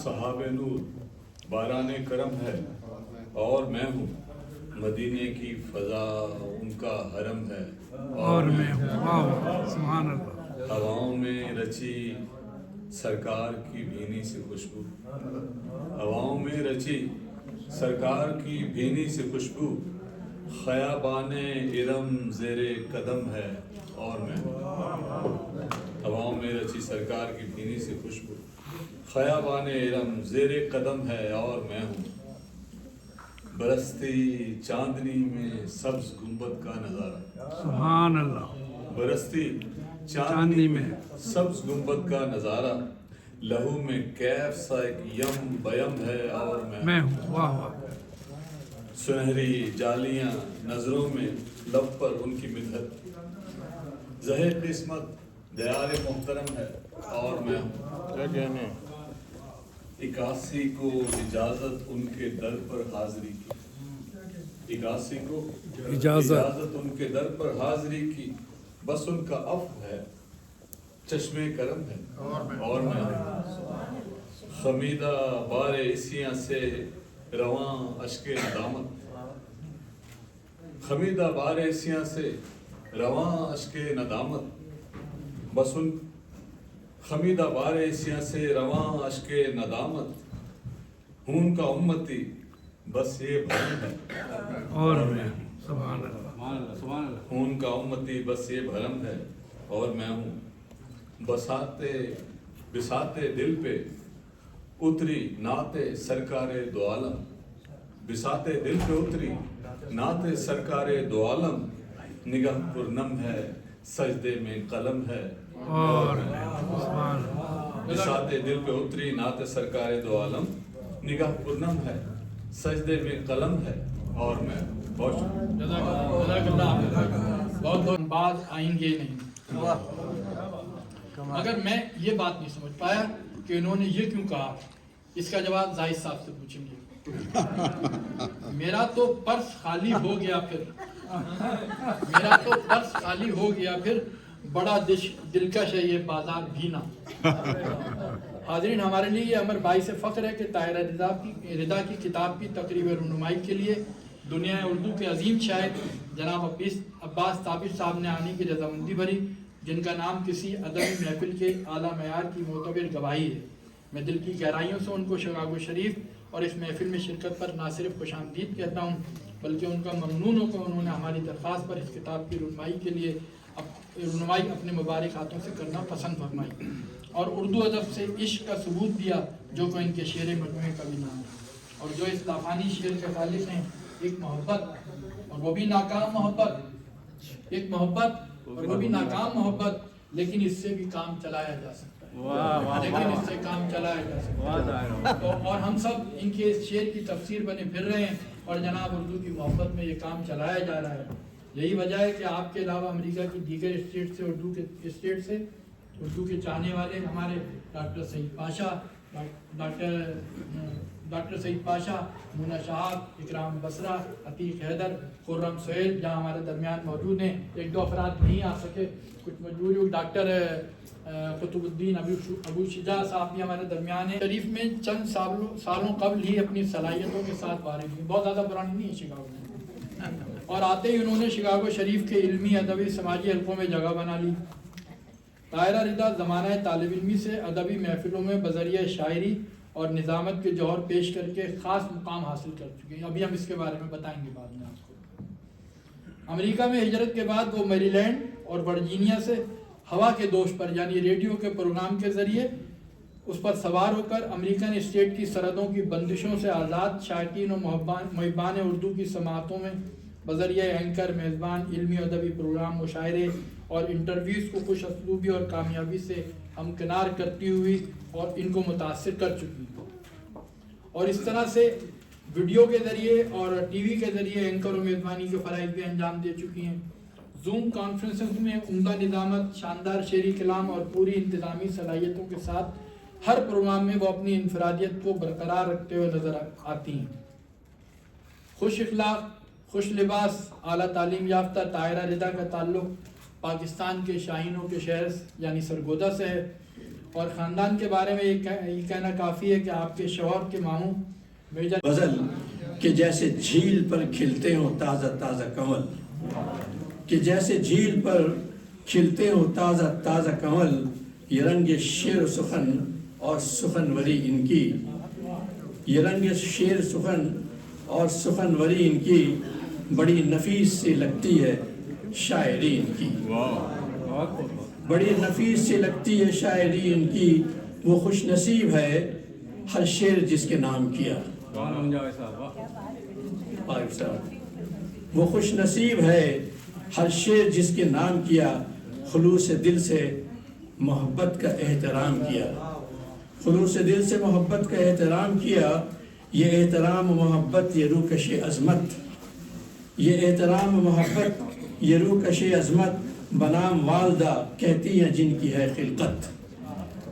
صحاب نور باران کرم ہے اور میں ہوں، مدینے کی فضا ان کا حرم ہے اور میں ہوں۔ واہ سبحان اللہ۔ ہواؤں میں رچی سرکار کی بھینی سے خوشبو، ہواؤں میں رچی سرکار کی بھینی سے خوشبو، خیابان ارم زیر قدم ہے اور میں ہوں۔ ہواؤں میں رچی سرکار کی بھینی سے خوشبو، خیابان ارم زیر قدم ہے اور میں ہوں۔ برستی چاندنی میں سبز گنبد کا نظارہ، سبحان اللہ۔ برستی چاندنی میں سبز گنبد کا نظارہ، لہو میں کیف سا ایک یم بیم ہے اور میں ہوں۔ واہ واہ۔ سنہری جالیاں نظروں میں، لب پر ان کی مدحت، زہر قسمت دیار محترم ہے اور میں ہوں۔ 81 کو اجازت ان کے در پر حاضری کی، 81 کو اجازت ان کے در پر حاضری کی، بس ان کا عفو ہے چشمے کرم ہے اور میں ہوں۔ خمیدہ بار عیسیاں سے رواں اشک ندامت، خمیدہ بار عیسیاں سے رواں اشک ندامت، بس ان خمیدہ بار عیسیاں سے رواں اشک ندامت، ہوں ان کا امتی بس یہ بھرم ہے اور میں ہوں۔ سبحان اللہ۔ ہوں ان کا امتی بس یہ بھرم ہے اور میں ہوں۔ بساتے دل پہ اتری نعت سرکار دو عالم، بساتے دل پہ اتری نعت سرکار دو عالم، نگاہ پرنم ہے سجدے میں قلم ہے اور میں ہوں۔ سبحان اللہ۔ بساتے دل پہ اتری نعت سرکار دو عالم، نگاہ پرنم ہے سجدے میں قلم ہے اور میں بہت بہت بعد آئیں گے نہیں۔ مگر میں یہ بات نہیں سمجھ پایا کہ انہوں نے یہ کیوں کہا، اس کا جواب زاہد صاحب سے پوچھیں گے۔ میرا تو پرس خالی ہو گیا پھر، میرا تو پرس خالی ہو گیا پھر، بڑا دلکش ہے یہ بازار بھی نہ۔ حاضرین، ہمارے لیے یہ امر باعث فخر ہے کہ طاہرہ رضا کی کتاب کی تقریب رونمائی کے لیے دنیا اردو کے عظیم شاعر جناب عباس طابق صاحب نے آنے کی رضامندی بھری، جن کا نام کسی ادبی محفل کے اعلیٰ معیار کی معتبر گواہی ہے۔ میں دل کی گہرائیوں سے ان کو شگاف شریف اور اس محفل میں شرکت پر نہ صرف خوش آمدید کہتا ہوں، بلکہ ان کا ممنون ہو کہ انہوں نے ہماری درخواست پر اس کتاب کی رونمائی کے لیے رونمائی اپنے مبارک ہاتھوں سے کرنا پسند فرمائی اور اردو ادب سے عشق کا ثبوت دیا، جو کہ ان کے شعر مجموعے کا بھی نام ہے، اور جو اس لافانی شعر کے خالق ہیں، ایک محبت اور وہ بھی ناکام محبت، ایک محبت اور وہ بھی ناکام محبت، لیکن اس سے بھی کام چلایا جا سکتا ہے، لیکن اس سے کام چلایا جا سکتا ہے۔ اور ہم سب ان کے اس شعر کی تفسیر بنے پھر رہے ہیں اور جناب اردو کی محبت میں یہ کام چلایا جا رہا ہے۔ یہی وجہ ہے کہ آپ کے علاوہ امریکہ کی دیگر اسٹیٹ سے اردو کے چاہنے والے ہمارے ڈاکٹر سعید پاشا، مونا شہاب، اکرام بصرہ، عتیق حیدر، خرم سہیل جہاں ہمارے درمیان موجود ہیں۔ ایک دو افراد نہیں آ سکے، کچھ مجبوری، ڈاکٹر قطب الدین ابو شجاع صاحب بھی ہمارے درمیان ہیں۔ شریف میں چند سالوں قبل ہی اپنی صلاحیتوں کے ساتھ فارغ ہوئی، بہت زیادہ پرانی نہیں ہے شکاگو میں، اور آتے ہی انہوں نے شکاگو شریف کے علمی، ادبی، سماجی حلقوں میں جگہ بنا لی۔ طاہرہ رضا زمانہ طالب علمی سے ادبی محفلوں میں بذریعہ شاعری اور نظامت کے جوہر پیش کر کے خاص مقام حاصل کر چکے ہیں۔ ابھی ہم اس کے بارے میں بتائیں گے بعد میں آپ کو۔ امریکہ میں ہجرت کے بعد وہ میری لینڈ اور ورجینیا سے ہوا کے دوش پر یعنی ریڈیو کے پروگرام کے ذریعے اس پر سوار ہو کر امریکن اسٹیٹ کی سرحدوں کی بندشوں سے آزاد شائقین و محبان اردو کی سماعتوں میں بذریعہ اینکر، میزبان، علمی و ادبی پروگرام، مشاعرے اور انٹرویوز کو خوش اسلوبی اور کامیابی سے ہمکنار کرتی ہوئی اور ان کو متاثر کر چکی، اور اس طرح سے ویڈیو کے ذریعے اور ٹی وی کے ذریعے اینکر و میزبانی کے فرائض بھی انجام دے چکی ہیں۔ زوم کانفرنسز میں عمدہ نظامت، شاندار شعری کلام اور پوری انتظامی صلاحیتوں کے ساتھ ہر پروگرام میں وہ اپنی انفرادیت کو برقرار رکھتے ہوئے نظر آتی ہیں۔ خوش اخلاق، خوش لباس، اعلیٰ تعلیم یافتہ طاہرہ رضا کا تعلق پاکستان کے شاہینوں کے شہر یعنی سرگودا سے ہے، اور خاندان کے بارے میں یہ کہنا کافی ہے کہ آپ کے شوہر کے ماموں میجر غزل کہ جیسے جھیل پر کھلتے ہوں تازہ تازہ کنول، کہ جیسے جھیل پر کھلتے ہوں تازہ تازہ کنول، یہ رنگ شعر و سخن اور سخنوری ان کی، یہ رنگ شعر سخن اور سخنوری ان کی، بڑی نفیس سی لگتی ہے شاعری ان کی، بڑی نفیس سی لگتی ہے شاعری ان کی، وہ خوش نصیب ہے ہر شعر جس کے نام کیا، وہ خوش نصیب ہے ہر شعر جس کے نام کیا، خلوص دل سے محبت کا احترام کیا، خلوص دل سے محبت کا احترام کیا، یہ احترام و محبت یہ روکش عظمت، یہ احترام و محبت یہ روکش عظمت، بنام والدہ کہتی ہیں جن کی ہے خلقت،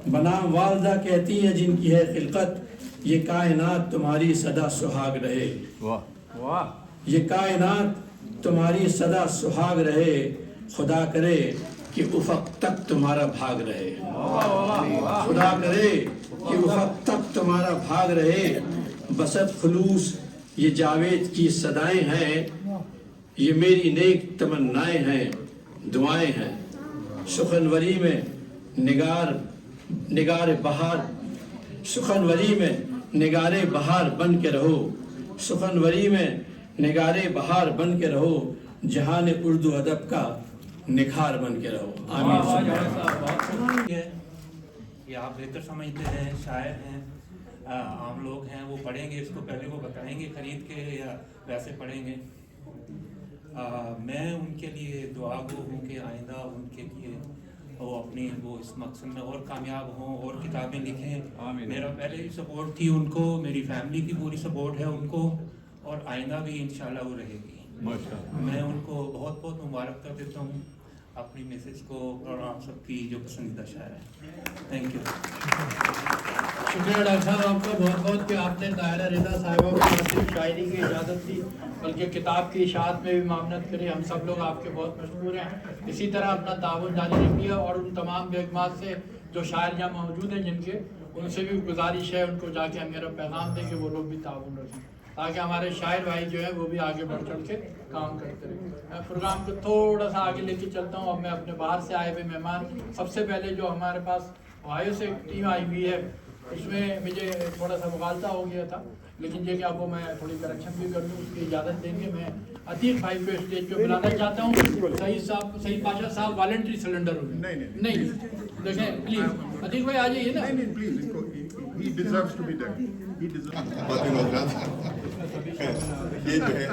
بنام والدہ کہتی ہیں جن کی ہے خلقت، یہ کائنات تمہاری صدا سہاگ رہے، یہ کائنات تمہاری صدا سہاگ رہے، خدا کرے کہ افق تک تمہارا بھاگ رہے، خدا کرے کہ افق تک تمہارا بھاگ رہے، بسط خلوص یہ جاوید کی صدائیں ہیں، یہ میری نیک تمنائیں ہیں، دعائیں ہیں، سخنوری میں نگار بہار، سخنوری میں نگار بہار بن کے رہو، سخنوری میں نگار بہار بن کے رہو، جہان اردو ادب کا نکھار بن کے رہو، آمین۔ یہ آپ بہتر سمجھتے ہیں، شاعر ہیں، عام لوگ ہیں، وہ پڑھیں گے اس کو، پہلے وہ بتائیں گے خرید کے یا ویسے پڑھیں گے۔ میں ان کے لیے دعا گو ہوں کہ آئندہ ان کے لیے وہ اپنی وہ اس مقصد میں اور کامیاب ہوں اور کتابیں لکھیں۔ میرا پہلے ہی سپورٹ تھی ان کو، میری فیملی کی پوری سپورٹ ہے ان کو، اور آئندہ بھی انشاءاللہ وہ رہے گی۔ میں ان کو بہت بہت مبارک دیتا ہوں، اپنی میسج کو اور آپ سب کی جو پسندیدہ شاعر ہے۔ Thank you. شکریہ ڈاکٹر صاحب آپ کا بہت بہت کہ آپ نے طاہرہ رضا صاحبہ کو نہ صرف شاعری کی اجازت دی بلکہ کتاب کی اشاعت میں بھی معاونت کری۔ ہم سب لوگ آپ کے بہت مشکور ہیں۔ اسی طرح اپنا تعاون جاری رکھیے، اور ان تمام بیگمات سے جو شاعر یہاں موجود ہیں جن کے، ان سے بھی گزارش ہے ان کو جا کے میرا پیغام دیں کہ وہ لوگ بھی تعاون رکھیں، تاکہ ہمارے شاعر بھائی جو ہیں وہ بھی آگے بڑھ چڑھ کے کام کرتے رہیں۔ میں پروگرام کو تھوڑا سا آگے لے کے چلتا ہوں۔ اب میں اپنے باہر سے آئے ہوئے مہمان، سب سے پہلے جو ہمارے پاس اوہایو سے ٹیم آئی ہوئی ہے، اس میں مجھے تھوڑا سا مغالطہ ہو گیا تھا، لیکن یہ کہ اب وہ میں تھوڑی کریکشن بھی کر لوں، اس کی اجازت دیں گے۔ میں عتیق بھائی کو اسٹیج پہ بلانا چاہتا ہوں۔ سعید پاشا صاحب والنٹری سلنڈر ہو گئے، نہیں دیکھیں پلیز عتیق بھائی آ جائیے نا۔ یہ جو ہے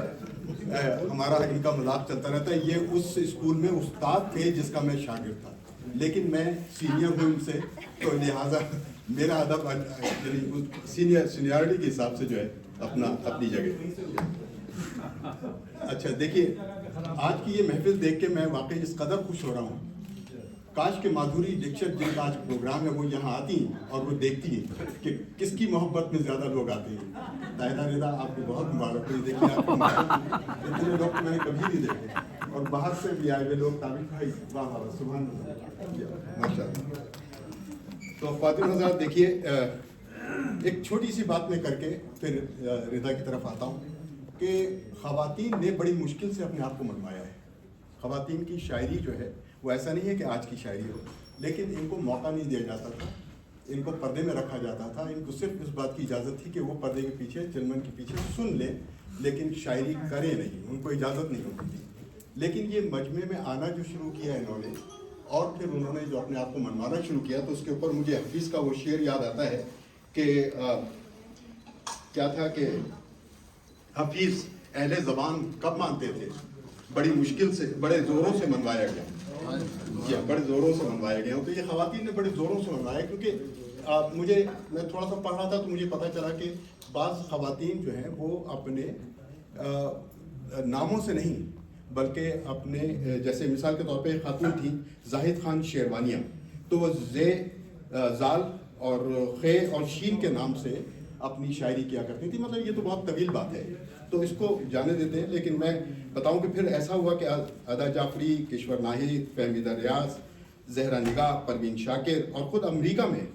ہمارا ان کا مذاق چلتا رہتا ہے۔ یہ اس اسکول میں استاد تھے جس کا میں شاگرد تھا، لیکن میں سینئر ہوں ان سے، تو لہٰذا میرا ادب سینیارٹی کے حساب سے جو ہے اپنی جگہ۔ اچھا دیکھیے، آج کی یہ محفل دیکھ کے میں واقعی اس قدر خوش ہو رہا ہوں۔ کاش کے مادھوری دیکشت جن کا آج پروگرام ہے وہ یہاں آتی ہیں اور وہ دیکھتی ہیں کہ کس کی محبت میں زیادہ لوگ آتے ہیں۔ طاہرہ رضا آپ کو بہت مبارک ہو، دیکھیے آپ کو اتنے لوگ میں نے کبھی نہیں دیکھے، اور باہر سے بھی آئے ہوئے لوگ تعریف بھائی واہ واہ سبحان اللہ ماشاء اللہ۔ تو خواتین حضرات دیکھیے، ایک چھوٹی سی بات میں کر کے پھر رضا کی طرف آتا ہوں کہ خواتین نے بڑی مشکل سے اپنے آپ کو منوایا ہے۔ خواتین کی شاعری جو ہے وہ ایسا نہیں ہے کہ آج کی شاعری ہو، لیکن ان کو موقع نہیں دیا جاتا تھا، ان کو پردے میں رکھا جاتا تھا، ان کو صرف اس بات کی اجازت تھی کہ وہ پردے کے پیچھے چلمن کے پیچھے سن لیں لیکن شاعری کریں نہیں، ان کو اجازت نہیں ہوتی تھی۔ لیکن یہ مجمع میں آنا جو شروع کیا انہوں نے، اور پھر انہوں نے جو اپنے آپ کو منوانا شروع کیا، تو اس کے اوپر مجھے حفیظ کا وہ شعر یاد آتا ہے کہ کیا تھا کہ حفیظ اہل زبان کب مانتے تھے، بڑی مشکل سے بڑے زوروں سے منوایا گیا، بڑے زوروں سے منوایا گیا۔ تو یہ خواتین نے بڑے زوروں سے منوایا، کیونکہ میں تھوڑا سا پڑھ رہا تھا تو مجھے پتہ چلا کہ بعض خواتین جو ہیں وہ اپنے ناموں سے نہیں بلکہ اپنے، جیسے مثال کے طور پہ خاتون تھی زاہد خان شیروانیہ، تو وہ زال اور خے اور شین کے نام سے اپنی شاعری کیا کرتی تھی۔ مطلب یہ تو بہت طویل بات ہے، تو اس کو جانے دیتے ہیں، لیکن میں بتاؤں کہ پھر ایسا ہوا کہ ادا جعفری، کشور ناہید، فہمیدہ ریاض زہرا نگاہ، پروین شاکر، اور خود امریکہ میں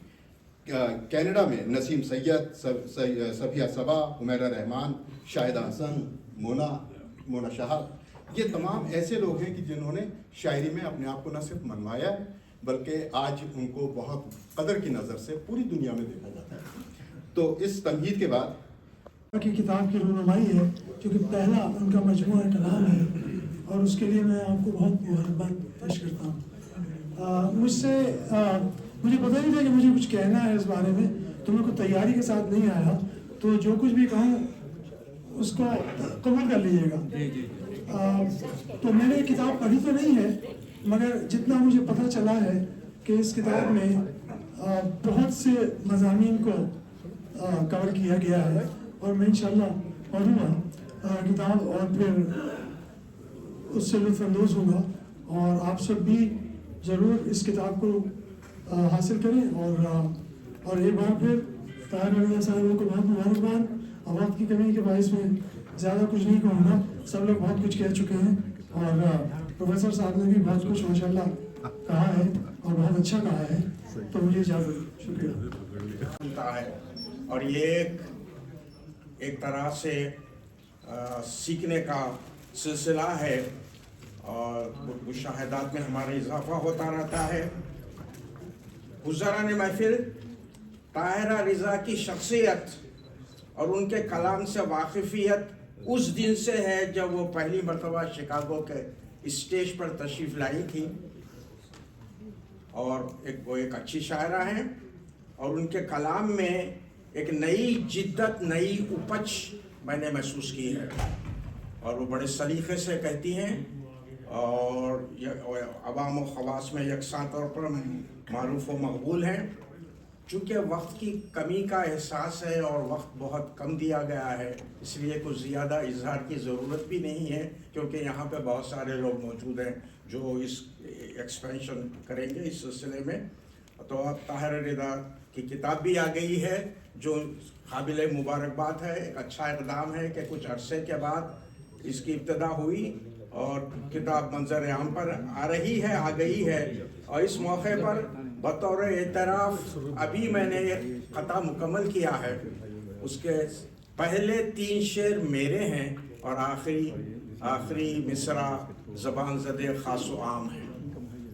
کینیڈا میں نسیم سید، صفیہ صبا، حمیرہ رحمان، شاہدہ حسن، مونا شہاب، یہ تمام ایسے لوگ ہیں کہ جنہوں نے شاعری میں اپنے آپ کو نہ صرف منوایا ہے بلکہ آج ان کو بہت قدر کی نظر سے پوری دنیا میں دیکھا جاتا ہے۔ تو اس تمہید کے بعد کی کتاب کی رونمائی ہے، کیونکہ پہلا ان کا مجموعہ کلام ہے اور اس کے لیے میں آپ کو بہت مبارکباد پیش کرتا ہوں۔ مجھے پتہ نہیں تھا کہ مجھے کچھ کہنا ہے اس بارے میں، تو میں کوئی تیاری کے ساتھ نہیں آیا، تو جو کچھ بھی کہوں اس کو قبول کر لیجیے گا۔ تو میں نے کتاب پڑھی تو نہیں ہے، مگر جتنا مجھے پتہ چلا ہے کہ اس کتاب میں بہت سے مضامین کو کور کیا گیا ہے، اور میں انشاءاللہ پڑھوں گا کتاب اور پھر اس سے لطف اندوز ہوں گا، اور آپ سب بھی ضرور اس کتاب کو حاصل کریں، اور ایک بار پھر طاہر رضا صاحب کو بہت مبارکباد۔ وقت کی کمی کے باعث میں زیادہ کچھ نہیں کہوں گا، سب لوگ بہت کچھ کہہ چکے ہیں، اور پروفیسر صاحب نے بھی بہت کچھ ماشاءاللہ کہا ہے اور بہت اچھا کہا ہے، تو مجھے اجازت، شکریہ۔ اور یہ ایک طرح سے سیکھنے کا سلسلہ ہے، اور مشاہدات میں ہمارا اضافہ ہوتا رہتا ہے۔ حضران محفل، طاہرہ رضا کی شخصیت اور ان کے کلام سے واقفیت اس دن سے ہے جب وہ پہلی مرتبہ شکاگو کے اسٹیج پر تشریف لائی تھی، اور وہ ایک اچھی شاعرہ ہیں، اور ان کے کلام میں ایک نئی جدت، نئی اپج میں نے محسوس کی ہے، اور وہ بڑے سلیقے سے کہتی ہیں، اور عوام و خواص میں یکساں طور پر معروف و مقبول ہیں۔ چونکہ وقت کی کمی کا احساس ہے اور وقت بہت کم دیا گیا ہے، اس لیے کچھ زیادہ اظہار کی ضرورت بھی نہیں ہے، کیونکہ یہاں پہ بہت سارے لوگ موجود ہیں جو اس ایکسپینشن کریں گے اس سلسلے میں۔ تو اب طاہر رضا کی کتاب بھی آ گئی ہے، جو قابل مبارکباد ہے، ایک اچھا اقدام ہے کہ کچھ عرصے کے بعد اس کی ابتدا ہوئی اور کتاب منظر عام پر آ رہی ہے، آ گئی ہے۔ اور اس موقع پر بطور اعتراف ابھی میں نے ایک خطا مکمل کیا ہے، اس کے پہلے 3 شعر میرے ہیں اور آخری مصرع زبان زدے خاص و عام ہے،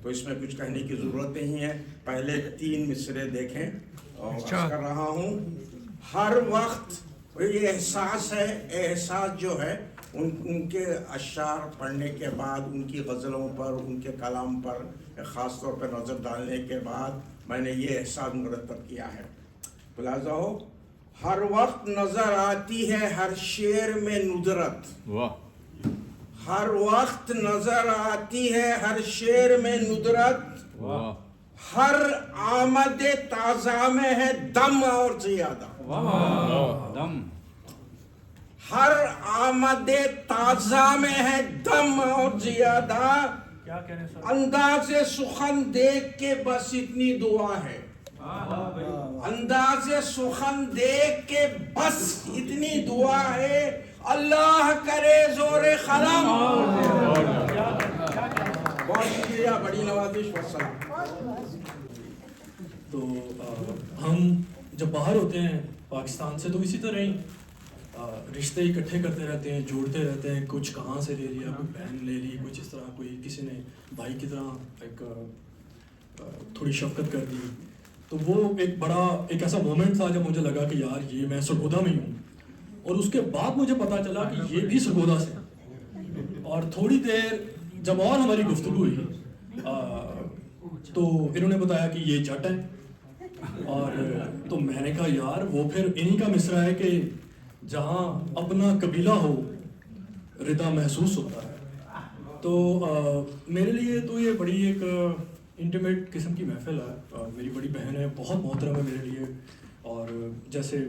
تو اس میں کچھ کہنے کی ضرورت نہیں ہے۔ پہلے 3 مصرے دیکھیں، اور عرض کر رہا ہوں، ہر وقت یہ احساس ہے، احساس جو ہے ان کے اشعار پڑھنے کے بعد، ان کی غزلوں پر، ان کے کلام پر خاص طور پر نظر ڈالنے کے بعد میں نے یہ احساس مرتب کیا ہے۔ ملاحظہ ہو، ہر وقت نظر آتی ہے ہر شعر میں ندرت، ہر وقت نظر آتی ہے ہر شعر میں ندرت، ہر آمد تازہ میں ہے دم اور زیادہ، ہر آمد تازہ میں ہے دم اور زیادہ، انداز سخن دیکھ کے بس اتنی دعا ہے، انداز سخن دیکھ کے بس اتنی دعا ہے، اللہ کرے زور قلم۔ بہت شکریہ، بڑی نوازش، والسلام۔ تو ہم جب باہر ہوتے ہیں پاکستان سے تو اسی طرح ہی رشتے اکٹھے کرتے رہتے ہیں، جوڑتے رہتے ہیں، کچھ کہاں سے لے لیا، کوئی بہن لے لی، کچھ اس طرح، کوئی کسی نے بھائی کی طرح ایک تھوڑی شفقت کر دی۔ تو وہ ایک ایسا مومنٹ تھا جب مجھے لگا کہ یار یہ میں سرگودا میں ہی ہوں، اور اس کے بعد مجھے پتا چلا کہ یہ بھی سرگودا سے ہیں۔ اور تھوڑی دیر جب اور ہماری گفتگو ہوئی تو انہوں نے بتایا کہ یہ جٹ ہے، اور تو میں نے کہا یار وہ پھر انہی کا مصرع ہے کہ جہاں اپنا قبیلہ ہو ردا محسوس ہوتا ہے۔ تو میرے لیے تو یہ بڑی ایک انٹیمیٹ قسم کی محفل ہے، میری بڑی بہن ہے، بہت محترم ہے میرے لیے، اور جیسے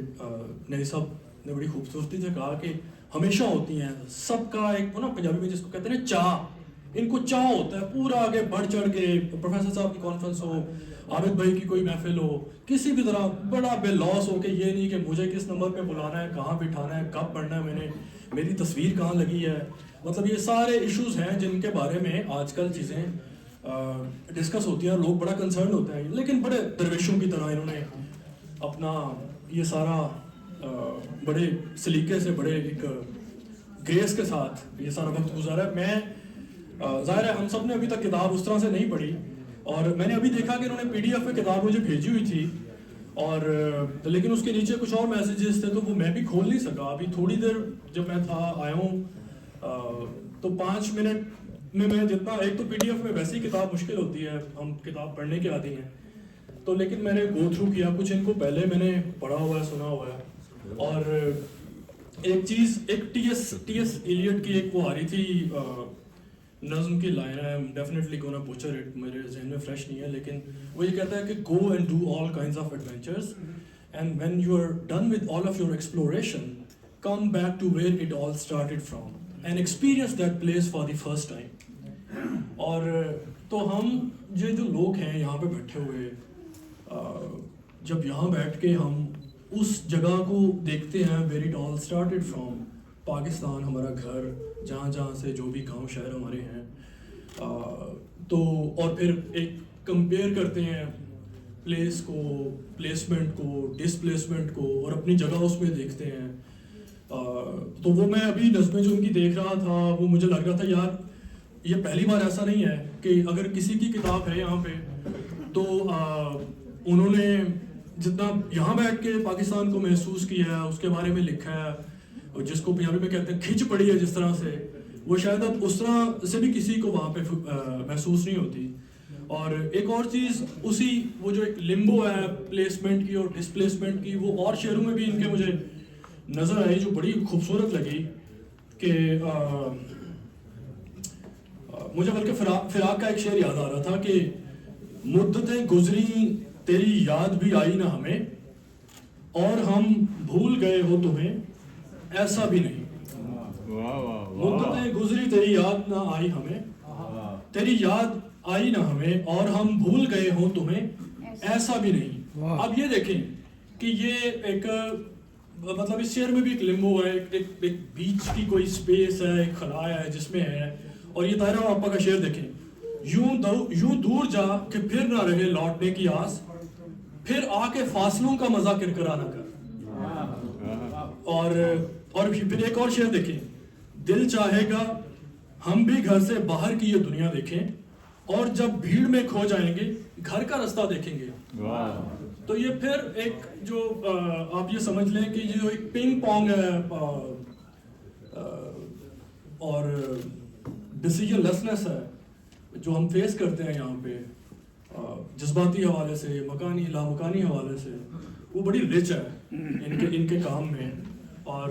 نئی صاحب نے بڑی خوبصورتی سے کہا کہ ہمیشہ ہوتی ہیں سب کا ایک نا پنجابی میں جس کو کہتے ہیں چاہ، ان کو چاہ ہوتا ہے پورا آگے بڑھ چڑھ کے، پروفیسر صاحب کی کانفرنس ہو، عابد بھائی کی کوئی محفل ہو، کسی بھی طرح بڑا بے لوس ہو کہ یہ نہیں کہ مجھے کس نمبر پہ بلانا ہے، کہاں بٹھانا ہے، کب پڑھنا ہے، میں نے میری تصویر کہاں لگی ہے، مطلب یہ سارے ایشوز ہیں جن کے بارے میں آج کل چیزیں ڈسکس ہوتی ہیں, لوگ بڑا کنسرن ہوتے ہیں, لیکن بڑے درویشوں کی طرح انہوں نے اپنا یہ سارا بڑے سلیقے سے, بڑے ایک گریس کے ساتھ یہ سارا وقت گزارا ہے. میں ظاہر ہے ہم سب نے ابھی تک کتاب اس طرح سے نہیں پڑھی, اور میں نے ابھی دیکھا کہ انہوں نے PDF میں کتاب مجھے بھیجی ہوئی تھی, اور لیکن اس کے نیچے کچھ اور میسیجز تھے تو وہ میں بھی کھول نہیں سکا. ابھی تھوڑی دیر جب میں آیا ہوں تو 5 منٹ میں جتنا, ایک تو PDF میں ویسی کتاب مشکل ہوتی ہے, ہم کتاب پڑھنے کے عادی ہیں, تو لیکن میں نے گو تھرو کیا, کچھ ان کو پہلے میں نے پڑھا ہوا ہے, سنا ہوا ہے. اور ایک چیز, ایک ٹی ایس ایلیٹ کی ایک وہ آ رہی تھی نظم کی لائن ہے, ڈیفینیٹلی گونا بچر اٹ, میرے ذہن میں فریش نہیں ہے, لیکن وہ یہ کہتا ہے کہ go and do all kinds of adventures, and when you are done with all of your exploration come back to where it all started from and experience that place for the first time. اور تو ہم جو لوگ ہیں یہاں پہ بیٹھے ہوئے, جب یہاں بیٹھ کے ہم اس جگہ کو دیکھتے ہیں where it all started from, Pakistan ہمارا گھر, جہاں سے جو بھی گاؤں شہر ہمارے ہیں, تو اور پھر ایک کمپیئر کرتے ہیں پلیس کو, پلیسمنٹ کو, ڈسپلیسمنٹ کو, اور اپنی جگہ اس میں دیکھتے ہیں. تو وہ میں ابھی نظمیں جو ان کی دیکھ رہا تھا, وہ مجھے لگ رہا تھا یار یہ پہلی بار ایسا نہیں ہے کہ اگر کسی کی کتاب ہے یہاں پہ تو انہوں نے جتنا یہاں بیٹھ کے پاکستان کو محسوس کیا ہے, اس کے بارے میں لکھا ہے, اور جس کو پنجابی میں کہتے ہیں کھچ پڑی ہے جس طرح سے, وہ شاید اب اس طرح سے بھی کسی کو وہاں پہ محسوس نہیں ہوتی. اور ایک اور چیز, اسی وہ جو ایک لمبو ہے پلیسمنٹ کی اور ڈسپلیسمنٹ کی, وہ اور شعروں میں بھی ان کے مجھے نظر آئی جو بڑی خوبصورت لگی. کہ مجھے بلکہ فراق کا ایک شعر یاد آ رہا تھا کہ مدتیں گزری تیری یاد بھی آئی نہ ہمیں, اور ہم بھول گئے ہو تمہیں ایسا بھی نہیں. مدتیں گزری تیری یاد نہ آئی ہمیں, تیری یاد آئی نہ ہمیں, اور ہم بھول گئے ہوں تمہیں ایسا بھی نہیں. اب یہ دیکھیں کہ یہ ایک مطلب اس شعر میں بھی ایک لمبو ہے, ایک بیچ کی کوئی سپیس ہے, ایک خلا ہے جس میں ہے. اور یہ طاہرہ آپا کا شعر دیکھیں, یوں دور جا کہ پھر نہ رہے لوٹنے کی آس, پھر آ کے فاصلوں کا مزہ کرکرا نہ کر. اور پھر ایک اور شعر دیکھیں, دل چاہے گا ہم بھی گھر سے باہر کی یہ دنیا دیکھیں, اور جب بھیڑ میں کھو جائیں گے گھر کا رستہ دیکھیں گے. تو یہ پھر ایک جو آپ یہ سمجھ لیں کہ یہ جو ایک پنگ پونگ ہے اور ڈیسیجن لیسنس ہے جو ہم فیس کرتے ہیں یہاں پہ جذباتی حوالے سے, مکانی لامکانی حوالے سے, وہ بڑی رچ ہے ان کے کام میں. اور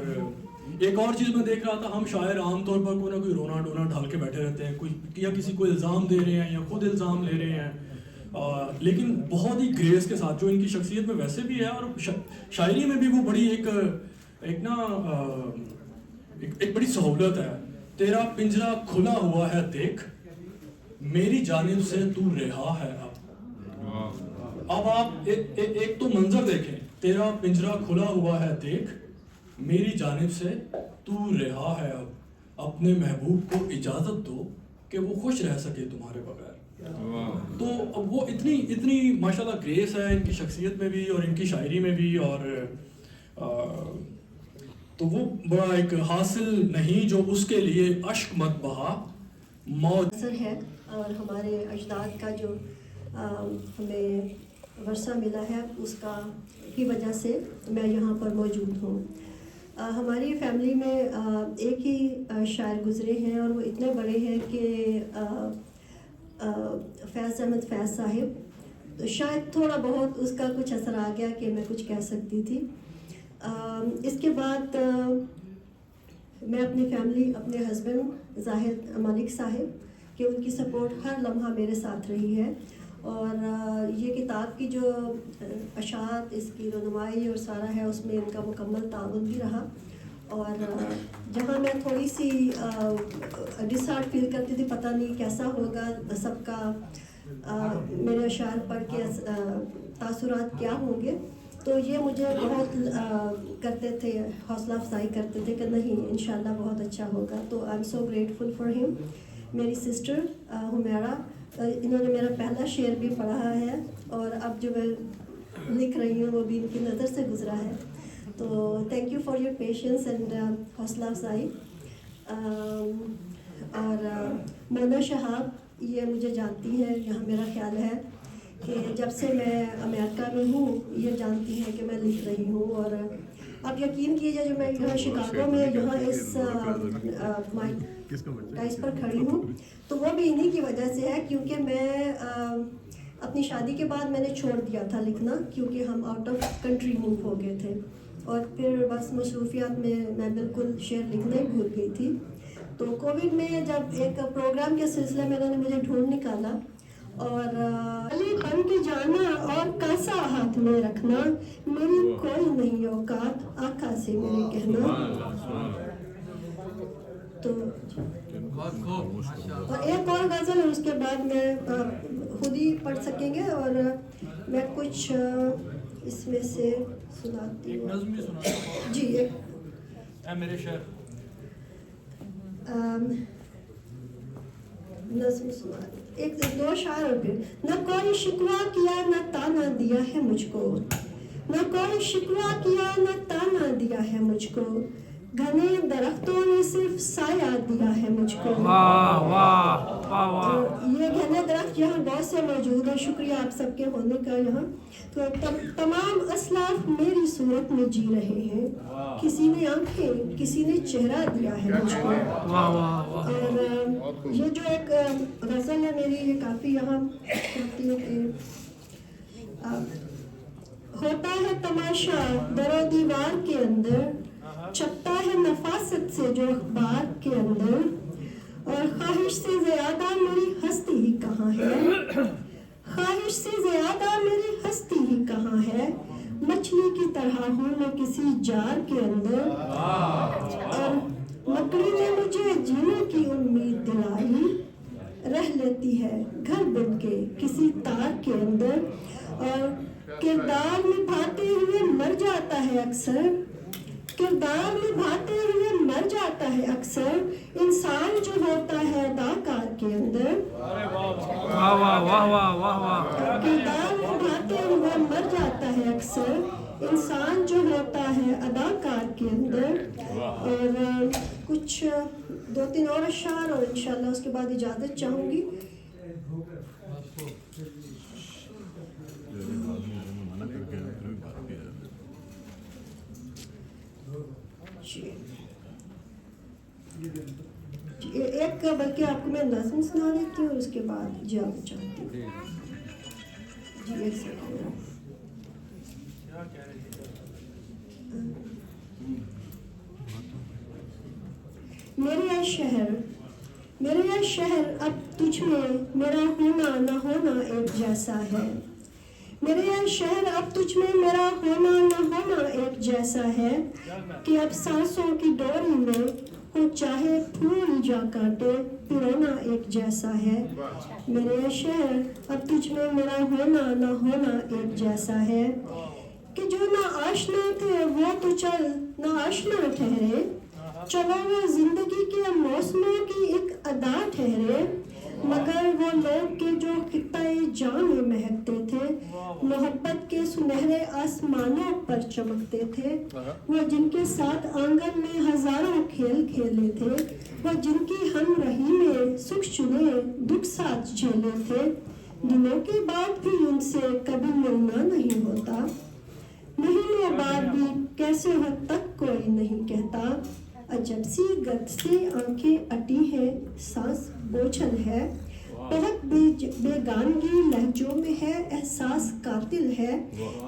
ایک اور چیز میں دیکھ رہا تھا, ہم شاعر عام طور پر کوئی نہ کوئی رونا ڈونا ڈھال کے بیٹھے رہتے ہیں, کوئی یا کسی کو الزام دے رہے ہیں یا خود الزام لے رہے ہیں, لیکن بہت ہی گریس کے ساتھ جو ان کی شخصیت میں ویسے بھی ہے, اور شاعری میں بھی وہ بڑی ایک بڑی سہولت ہے. تیرا پنجرا کھلا ہوا ہے دیکھ, میری جانب سے تو رہا ہے اب آپ ایک تو منظر دیکھیں, تیرا پنجرا کھلا ہوا ہے دیکھ, میری جانب سے تو رہا ہے اب, اپنے محبوب کو اجازت دو کہ وہ خوش رہ سکے تمہارے بغیر. تو وہ اتنی ماشاءاللہ گریس ہے ان کی شخصیت میں بھی اور ان کی شاعری میں بھی. اور تو وہ بڑا ایک حاصل نہیں جو اس کے لیے اشک مت بہا موت ہے. اور ہمارے اجداد کا جو ہمیں ورثہ ملا ہے اس کا کی وجہ سے میں یہاں پر موجود ہوں. ہماری فیملی میں ایک ہی شاعر گزرے ہیں, اور وہ اتنے بڑے ہیں کہ فیض احمد فیض صاحب. تو شاید تھوڑا بہت اس کا کچھ اثر آ گیا کہ میں کچھ کہہ سکتی تھی. اس کے بعد میں اپنی فیملی, اپنے ہسبینڈ زاہد ملک صاحب کہ ان کی سپورٹ ہر لمحہ میرے ساتھ رہی ہے. اور یہ کتاب کی جو اشاعت, اس کی رونمائی اور سارا ہے, اس میں ان کا مکمل تعاون بھی رہا. اور جہاں میں تھوڑی سی ڈس ہارٹ فیل کرتی تھی, پتہ نہیں کیسا ہوگا سب کا میرے اشعار پڑھ کے تاثرات کیا ہوں گے, تو یہ مجھے بہت کرتے تھے, حوصلہ افزائی کرتے تھے کہ نہیں انشاءاللہ بہت اچھا ہوگا. تو I am so grateful for ہم. میری سسٹر حمیرہ انہوں نے میرا پہلا شعر بھی پڑھا ہے اور اب جو میں لکھ رہی ہوں وہ بھی ان کی نظر سے گزرا ہے. تو thank you for your patience and حوصلہ افزائی. اور مونا شہاب یہ مجھے جانتی ہے, یہاں میرا خیال ہے کہ جب سے میں امریکہ میں ہوں یہ جانتی ہے کہ میں لکھ رہی ہوں. اور آپ یقین کیجیے جو میں یہاں شکاگو میں یہاں اس ڈائس پر کھڑی ہوں تو وہ بھی انہی کی وجہ سے ہے, کیونکہ میں اپنی شادی کے بعد میں نے چھوڑ دیا تھا لکھنا, کیونکہ ہم آؤٹ آف کنٹری موو ہو گئے تھے اور پھر بس مصروفیات میں میں بالکل شعر لکھنا ہی بھول گئی تھی. تو کووڈ میں جب ایک پروگرام کے سلسلے میں انہوں نے مجھے ڈھونڈ نکالا اور علی بن کے جانا اور کاسا ہاتھ میں رکھنا, میری کوئی نہیں اوقات آقا سے میرے کہنا. تو اور ایک اور غزل ہے, اس کے بعد میں خود ہی پڑھ سکیں گے اور میں کچھ اس میں سے سناتی ہوں. جی ایک میرے شعر نظم سنا, ایک دو اشعار پہ. نہ کوئی شکوہ کیا نہ تانا دیا ہے مجھ کو, نہ کوئی شکوہ کیا نہ تانا دیا ہے مجھ کو, گھنے درختوں نے صرف سایہ دیا ہے مجھ کو. یہ گھنے درخت یہاں بہت سے موجود ہیں, شکریہ آپ سب کے ہونے کا یہاں. تو تمام اسلاف میری صورت میں جی رہے ہیں, کسی نے آنکھیں کسی نے چہرہ دیا ہے مجھ کو. اور یہ جو ایک غزل ہے میری, یہ کافی یہاں ہوتی ہے کہ ہوتا ہے تماشا در و دیوار کے اندر, چھپتا ہے نفاست سے جو اخبار کے اندر, اور خواہش سے زیادہ میری ہستی ہی کہاں ہے, خواہش سے زیادہ میری ہستی ہی کہاں ہے, مچھلی کی طرح ہوں میں کسی جار کے اندر, اور مکڑی نے مجھے جینے کی امید دلائی, رہ لیتی ہے گھر بن کے کسی تار کے اندر, اور کردار نبھاتے ہوئے مر جاتا ہے اکثر, کردار نبھاتے ہوئے مر جاتا ہے اکثر, انسان جو ہوتا ہے اداکار کے اندر. کردار نبھاتے ہوئے مر جاتا ہے اکثر, انسان جو ہوتا ہے اداکار کے اندر. اور کچھ دو تین اور اشعار اور انشاءاللہ اس کے بعد اجازت چاہوں گی. ایک بلکہ آپ کو میں نظم سنا دیتی ہوں اور اس کے بعد اجازت چاہتی ہوں. جی ایک سیکنڈ. میرے یہ شہر اب تجھ میں میرا ہونا نہ ہونا ایک جیسا ہے, میرے یہ شہر اب تجھ میں میرا ہونا نہ ہونا ایک جیسا ہے, کہ اب سانسوں کی ڈوری میں ہو چاہے پھول جا کاٹے پرونا ایک جیسا ہے. میرے یہ شہر اب تجھ میں میرا ہونا نہ ہونا ایک جیسا ہے, کہ جو نہ آشنا تھے وہ تو چل نہ آشنا ٹھہرے, چلو وہ زندگی کے موسموں کی ایک ادا ٹھہرے, مگر وہ لوگ کے جو خطۂ جاں میں مہکتے تھے, محبت کے سنہرے آسمانوں پر چمکتے تھے, وہ جن کے ساتھ آنگن میں ہزاروں کھیل کھیلے تھے, وہ جن کی ہم رہی میں سکھ چنے دکھ ساتھ جھیلے تھے, دنوں کے بعد بھی ان سے کبھی ملنا نہیں ہوتا, مہینے بعد بھی کیسے ہو تک کوئی نہیں کہتا, عجب سی گرد سے آنکھیں اٹی ہیں سانس بوجھل ہے, پلک بیگانگی لہجوں میں ہے احساس قاتل ہے,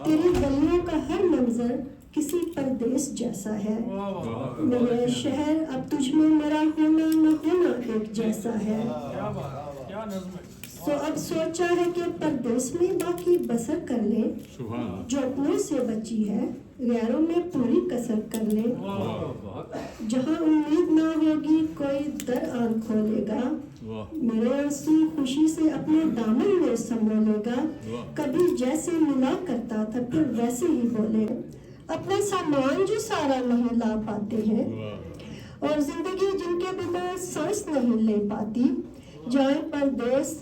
تیری گلیوں کا ہر منظر کسی پردیس جیسا ہے, میرے شہر اب تجھ میں میرا ہونا نہ ہونا ایک جیسا ہے. تو اب سوچا ہے کہ پردیس میں باقی بسر کر لیں, جو اپنوں سے بچی ہے غیروں میں پوری کسر کر لیں, جہاں امید نہ ہوگی کوئی در آن کھولے گا, میرے آنسو خوشی سے اپنے دامن میں سنبھولے گا, کبھی جیسے ملا کرتا تھا پھر ویسے ہی بولے, اپنا سامان جو سارا نہیں لا پاتے ہیں, اور زندگی جن کے بنا سانس نہیں لے پاتی, جائیں پردیس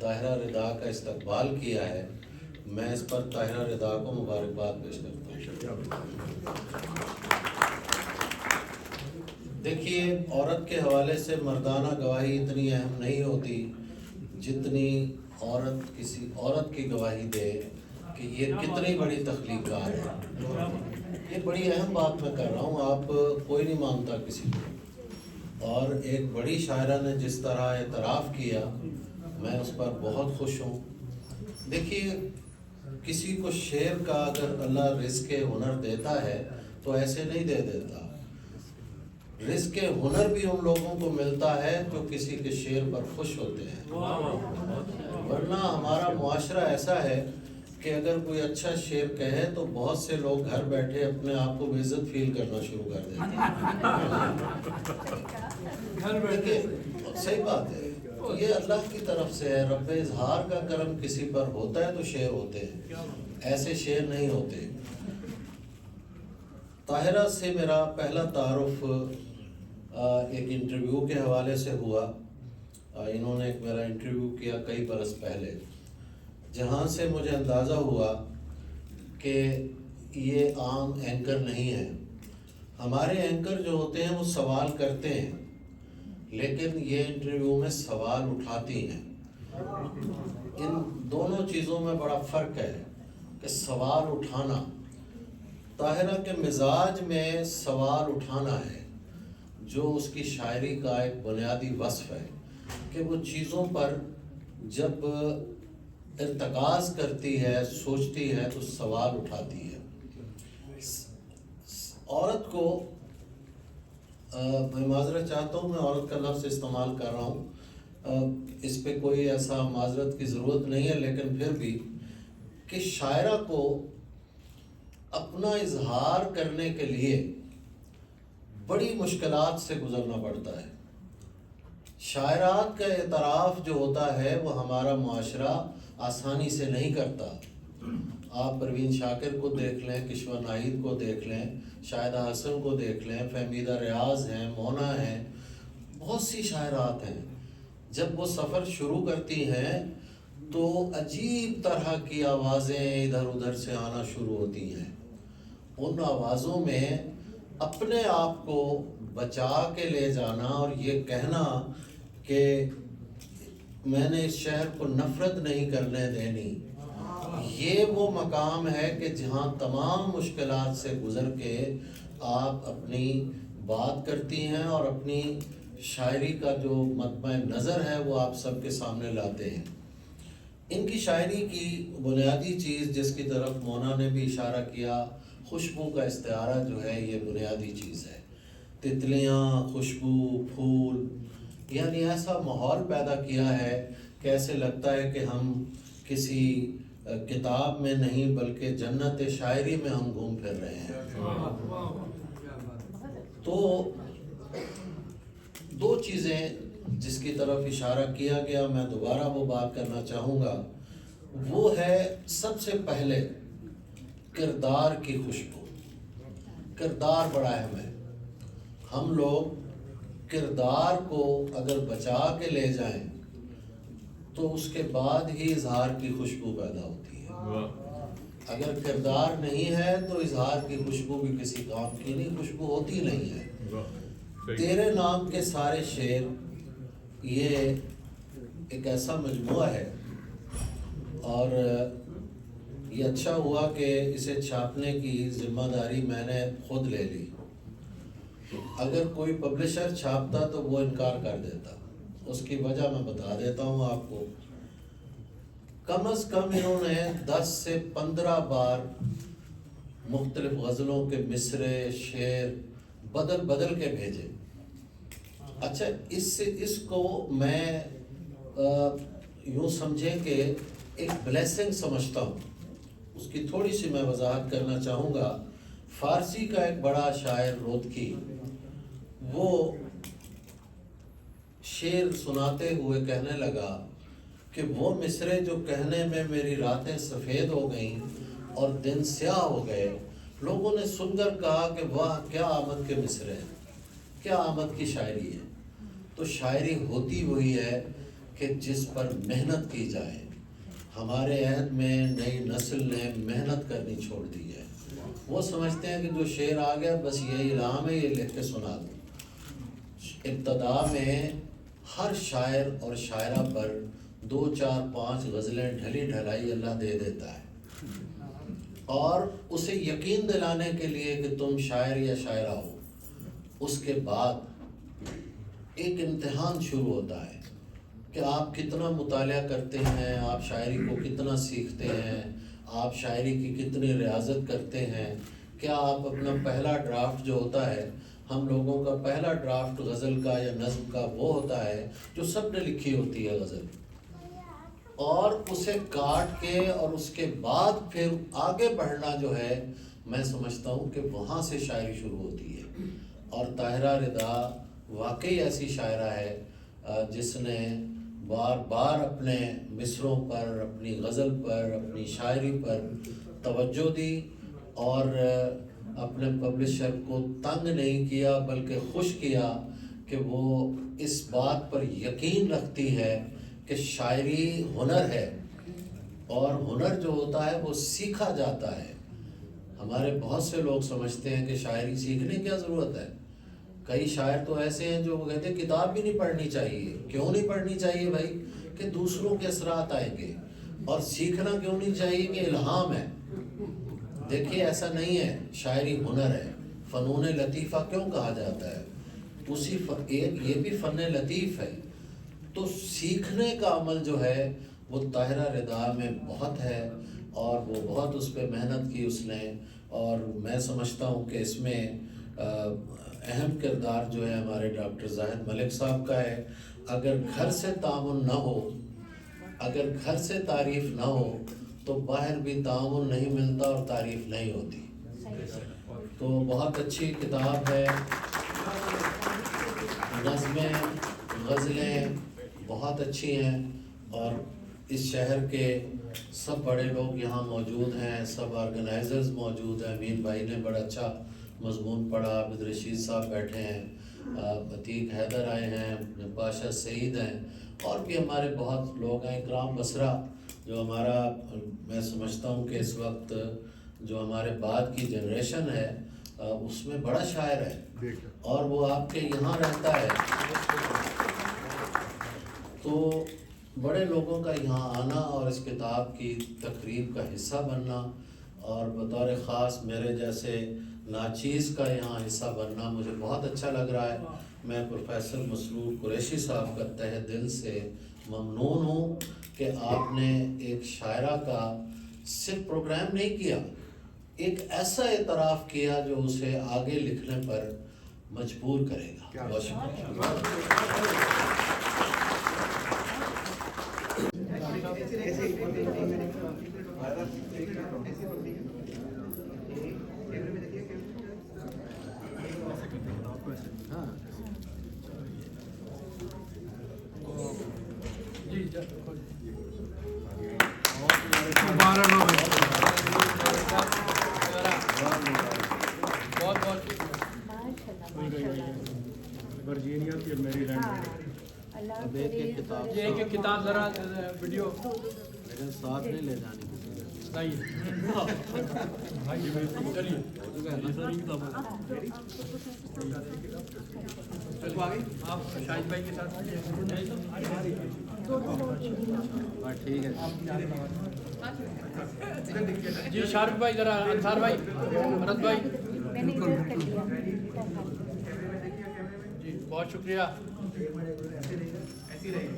طاہرہ رضا کا استقبال کیا ہے، میں اس پر طاہرہ رضا کو مبارکباد پیش کرتا ہوں۔ دیکھیے، عورت کے حوالے سے مردانہ گواہی اتنی اہم نہیں ہوتی جتنی کسی عورت کی گواہی دے کہ یہ کتنی بڑی تخلیق کار ہے۔ یہ بڑی اہم بات میں کر رہا ہوں، آپ کوئی نہیں مانتا کسی کو، اور ایک بڑی شاعرہ نے جس طرح اعتراف کیا، میں اس پر بہت خوش ہوں۔ دیکھیے، کسی کو شعر کا اگر اللہ رزق ہنر دیتا ہے تو ایسے نہیں دے دیتا۔ رزق ہنر بھی ان لوگوں کو ملتا ہے جو کسی کے شعر پر خوش ہوتے ہیں، ورنہ ہمارا معاشرہ ایسا ہے کہ اگر کوئی اچھا شعر کہے تو بہت سے لوگ گھر بیٹھے اپنے آپ کو بے عزت فیل کرنا شروع کر دیتے ہیں۔ صحیح بات ہے، یہ اللہ کی طرف سے ہے، رب اظہار کا کرم کسی پر ہوتا ہے تو شعر ہوتے ہیں، ایسے شعر نہیں ہوتے۔ طاہرہ سے میرا پہلا تعارف ایک انٹرویو کے حوالے سے ہوا۔ انہوں نے ایک میرا انٹرویو کیا کئی برس پہلے، جہاں سے مجھے اندازہ ہوا کہ یہ عام اینکر نہیں ہے۔ ہمارے اینکر جو ہوتے ہیں وہ سوال کرتے ہیں، لیکن یہ انٹرویو میں سوال اٹھاتی ہیں۔ ان دونوں چیزوں میں بڑا فرق ہے کہ سوال اٹھانا، طاہرہ کے مزاج میں سوال اٹھانا ہے، جو اس کی شاعری کا ایک بنیادی وصف ہے کہ وہ چیزوں پر جب ارتکاز کرتی ہے، سوچتی ہے تو سوال اٹھاتی ہے۔ عورت کو میں معذرت چاہتا ہوں، میں عورت کا لفظ استعمال کر رہا ہوں، اس پہ کوئی ایسا معذرت کی ضرورت نہیں ہے، لیکن پھر بھی کہ شاعرہ کو اپنا اظہار کرنے کے لیے بڑی مشکلات سے گزرنا پڑتا ہے۔ شاعرات کا اعتراف جو ہوتا ہے وہ ہمارا معاشرہ آسانی سے نہیں کرتا۔ آپ پروین شاکر کو دیکھ لیں، کشور ناہید کو دیکھ لیں، شاہدہ حسن کو دیکھ لیں، فہمیدہ ریاض ہیں، مونا ہیں، بہت سی شاعرات ہیں۔ جب وہ سفر شروع کرتی ہیں تو عجیب طرح کی آوازیں ادھر ادھر سے آنا شروع ہوتی ہیں۔ ان آوازوں میں اپنے آپ کو بچا کے لے جانا اور یہ کہنا کہ میں نے اس شہر کو نفرت نہیں کرنے دینی، یہ وہ مقام ہے کہ جہاں تمام مشکلات سے گزر کے آپ اپنی بات کرتی ہیں اور اپنی شاعری کا جو مطمع نظر ہے وہ آپ سب کے سامنے لاتے ہیں۔ ان کی شاعری کی بنیادی چیز جس کی طرف مونا نے بھی اشارہ کیا، خوشبو کا استعارہ جو ہے، یہ بنیادی چیز ہے۔ تتلیاں، خوشبو، پھول، یعنی ایسا ماحول پیدا کیا ہے کہ ایسے لگتا ہے کہ ہم کسی کتاب میں نہیں بلکہ جنت شاعری میں ہم گھوم پھر رہے ہیں۔ تو دو چیزیں جس کی طرف اشارہ کیا گیا، میں دوبارہ وہ بات کرنا چاہوں گا، وہ ہے سب سے پہلے کردار کی خوشبو۔ کردار بڑا اہم ہے۔ ہم لوگ کردار کو اگر بچا کے لے جائیں تو اس کے بعد ہی اظہار کی خوشبو پیدا ہوتی ہے۔ اگر کردار نہیں ہے تو اظہار کی خوشبو بھی کسی کام کی نہیں، خوشبو ہوتی نہیں ہے۔ تیرے نام کے سارے شعر، یہ ایک ایسا مجموعہ ہے، اور یہ اچھا ہوا کہ اسے چھاپنے کی ذمہ داری میں نے خود لے لی۔ اگر کوئی پبلشر چھاپتا تو وہ انکار کر دیتا، اس کی وجہ میں بتا دیتا ہوں آپ کو۔ کم از کم انہوں نے 10 سے 15 بار مختلف غزلوں کے مصرے، شعر بدل بدل کے بھیجے۔ اچھا، اس کو میں یوں سمجھیں کہ ایک بلیسنگ سمجھتا ہوں۔ اس کی تھوڑی سی میں وضاحت کرنا چاہوں گا۔ فارسی کا ایک بڑا شاعر رودکی، وہ شعر سناتے ہوئے کہنے لگا کہ وہ مصرے جو کہنے میں میری راتیں سفید ہو گئیں اور دن سیاہ ہو گئے، لوگوں نے سن کر کہا کہ واہ کیا آمد کے مصرے ہیں، کیا آمد کی شاعری ہے۔ تو شاعری ہوتی وہی ہے کہ جس پر محنت کی جائے. ہمارے عہد میں نئی نسل نے محنت کرنی چھوڑ دی ہے. وہ سمجھتے ہیں کہ جو شعر آ گیا بس یہی الہام ہے, یہ لکھ کے سنا دو. ابتدا میں ہر شاعر اور شاعرہ پر 2 4 5 غزلیں ڈھلی ڈھلائی اللہ دے دیتا ہے, اور اسے یقین دلانے کے لیے کہ تم شاعر یا شاعرہ ہو. اس کے بعد ایک امتحان شروع ہوتا ہے کہ آپ کتنا مطالعہ کرتے ہیں, آپ شاعری کو کتنا سیکھتے ہیں, آپ شاعری کی کتنی ریاضت کرتے ہیں. کیا آپ اپنا پہلا ڈرافٹ جو ہوتا ہے, ہم لوگوں کا پہلا ڈرافٹ غزل کا یا نظم کا وہ ہوتا ہے جو سب نے لکھی ہوتی ہے غزل, اور اسے کاٹ کے اور اس کے بعد پھر آگے بڑھنا جو ہے, میں سمجھتا ہوں کہ وہاں سے شاعری شروع ہوتی ہے. اور طاہرہ رضا واقعی ایسی شاعرہ ہے جس نے بار بار اپنے مصروں پر, اپنی غزل پر, اپنی شاعری پر توجہ دی, اور اپنے پبلشر کو تنگ نہیں کیا بلکہ خوش کیا کہ وہ اس بات پر یقین رکھتی ہے کہ شاعری ہنر ہے, اور ہنر جو ہوتا ہے وہ سیکھا جاتا ہے. ہمارے بہت سے لوگ سمجھتے ہیں کہ شاعری سیکھنے کیا ضرورت ہے. کئی شاعر تو ایسے ہیں جو کہتے ہیں کتاب بھی نہیں پڑھنی چاہیے. کیوں نہیں پڑھنی چاہیے بھائی؟ کہ دوسروں کے اثرات آئیں گے. اور سیکھنا کیوں نہیں چاہیے؟ کہ الہام ہے. دیکھیے ایسا نہیں ہے, شاعری ہنر ہے. فنون لطیفہ کیوں کہا جاتا ہے؟ اسی یہ بھی فن لطیف ہے. تو سیکھنے کا عمل جو ہے وہ طاہرہ رضا میں بہت ہے, اور وہ بہت اس پہ محنت کی اس نے. اور میں سمجھتا ہوں کہ اس میں اہم کردار جو ہے ہمارے ڈاکٹر زاہد ملک صاحب کا ہے. اگر گھر سے تعاون نہ ہو, اگر گھر سے تعریف نہ ہو تو باہر بھی تعاون نہیں ملتا اور تعریف نہیں ہوتی. تو بہت اچھی کتاب ہے. نظمیں, غزلیں بہت اچھی ہیں, اور اس شہر کے سب بڑے لوگ یہاں موجود ہیں, سب آرگنائزرز موجود ہیں. امین بھائی نے بڑا اچھا مضمون پڑھا, عبد الرشید صاحب بیٹھے ہیں, عتیق حیدر آئے ہیں, پاشا سعید ہیں, اور بھی ہمارے بہت لوگ ہیں. اکرام بصرہ جو ہمارا, میں سمجھتا ہوں کہ اس وقت جو ہمارے بعد کی جنریشن ہے اس میں بڑا شاعر ہے, اور وہ آپ کے یہاں رہتا ہے. تو بڑے لوگوں کا یہاں آنا اور اس کتاب کی تقریب کا حصہ بننا, اور بطور خاص میرے جیسے ناچیز کا یہاں حصہ بننا مجھے بہت اچھا لگ رہا ہے. میں پروفیسر مسرور قریشی صاحب کا تہ دل سے ممنون ہوں کہ آپ نے ایک شاعرہ کا صرف پروگرام نہیں کیا, ایک ایسا اعتراف کیا جو اسے آگے لکھنے پر مجبور کرے گا. بہت شکریہ. ورجینیا کے میری لینڈ یہ کتاب ذرا ویڈیو میرے ساتھ نہیں لے جانی آپ شاہد بھائی کے ساتھ ٹھیک ہے. جی شارف بھائی, ذرا انصار بھائی, بھرت بھائی, جی بہت شکریہ. ایسی رہی.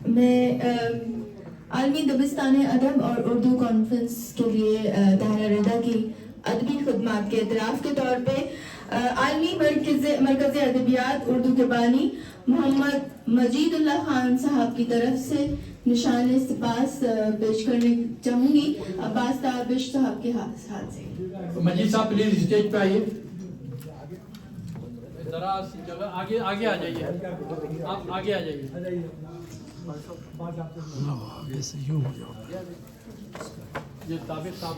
میں عالمی دبستان ادب اور اردو کانفرنس کے لیے طاہرہ رضا کی ادبی خدمات کے اعتراف کے طور پہ عالمی مرکز ادبیات اردو کے بانی محمد مجید اللہ خان صاحب کی طرف سے نشان سپاس پیش کرنے چاہوں گی عباس تابش صاحب کے ہاتھ سے. مجید صاحب پلیز اسٹیج پہ آئیے. ذرا جگہ آگے آ جائیے, آپ آگے آ جائیے. یہ طابق صاحب